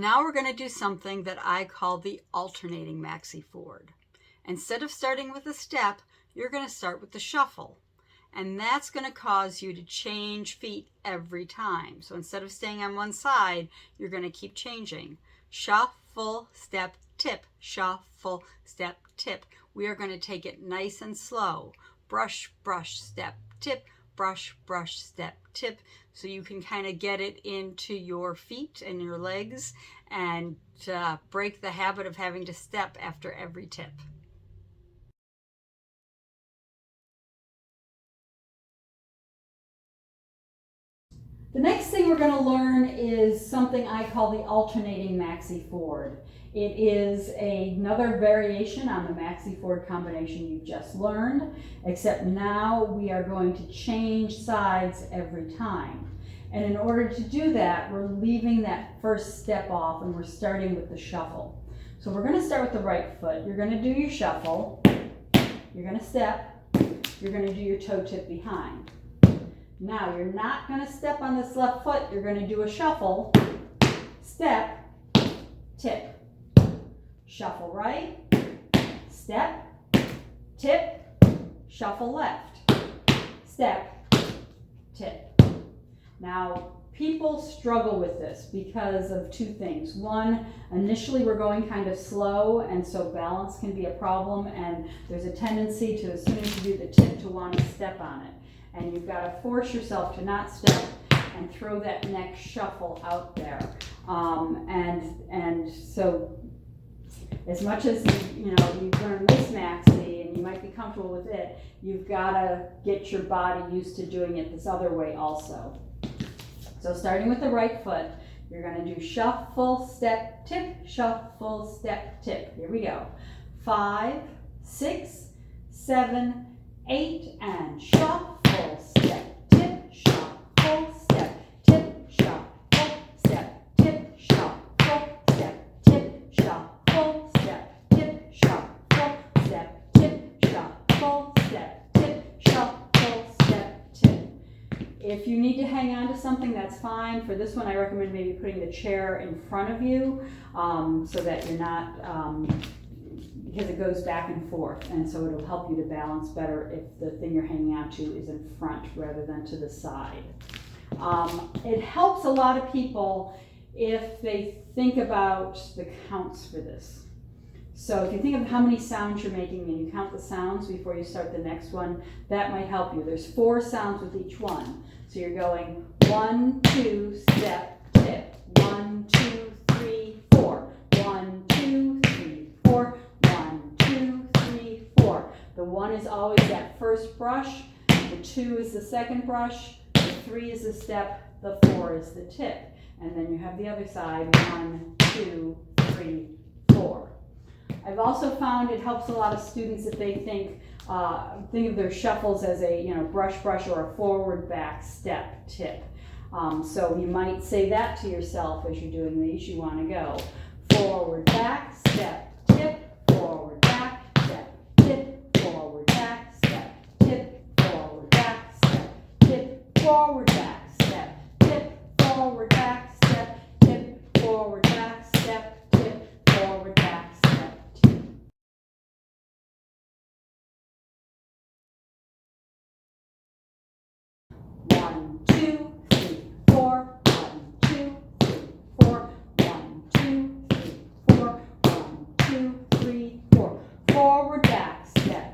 Now we're going to do something that I call the alternating Maxi Ford. Instead of starting with a step, you're going to start with the shuffle. And that's going to cause you to change feet every time. So instead of staying on one side, you're going to keep changing. Shuffle, step, tip, shuffle, step, tip. We are going to take it nice and slow. Brush, brush, step, tip, brush, brush, step, tip. So you can kind of get it into your feet and your legs and break the habit of having to step after every tip. The next thing we're going to learn is something I call the alternating Maxi Ford. It is another variation on the Maxi Ford combination you've just learned, except now we are going to change sides every time. And in order to do that, we're leaving that first step off and we're starting with the shuffle. So we're going to start with the right foot. You're going to do your shuffle, you're going to step, you're going to do your toe tip behind. Now, you're not going to step on this left foot. You're going to do a shuffle, step, tip. Shuffle right, step, tip, shuffle left, step, tip. Now, people struggle with this because of two things. One, initially we're going kind of slow, and so balance can be a problem, and there's a tendency to, as soon as you do the tip, to want to step on it. And you've got to force yourself to not step and throw that next shuffle out there. And so as much as you've learned this Maxi and you might be comfortable with it, you've got to get your body used to doing it this other way also. So starting with the right foot, you're going to do shuffle, step, tip, shuffle, step, tip. Here we go. 5, 6, 7, 8, and shuffle. Step, tip, shuffle, step, tip, shuffle, step, tip, shuffle, step, tip, shuffle, step, tip, shuffle, step, tip, shuffle, step, tip, shuffle, step, tip. If you need to hang on to something, that's fine. For this one, I recommend maybe putting the chair in front of you so that you're not because it goes back and forth, and so it'll help you to balance better if the thing you're hanging out to is in front rather than to the side. It helps a lot of people if they think about the counts for this. So if you think of how many sounds you're making and you count the sounds before you start the next one, that might help you. There's 4 sounds with each one. So you're going 1, 2, step, tip, 1, 2, 3, 4, 1, 2, 3, 4, 1, 2, 3, 4. The 1 is always that first brush, the 2 is the second brush, the 3 is the step, the 4 is the tip. And then you have the other side, 1, 2, 3, 4. I've also found it helps a lot of students if they think of their shuffles as a brush, brush, or a forward, back, step, tip. So you might say that to yourself as you're doing these. You want to go forward, back, step, tip, forward, back, step, tip, forward, back, step, tip, forward, back, step, tip, forward, back, step, tip, forward, back, step, tip, forward, back, step, tip, forward, back, step, tip. One, two, three, four. 1, 2, 3, 4. 1, 2, 3, 4. 1, 2, 3, 4. Forward, back, step,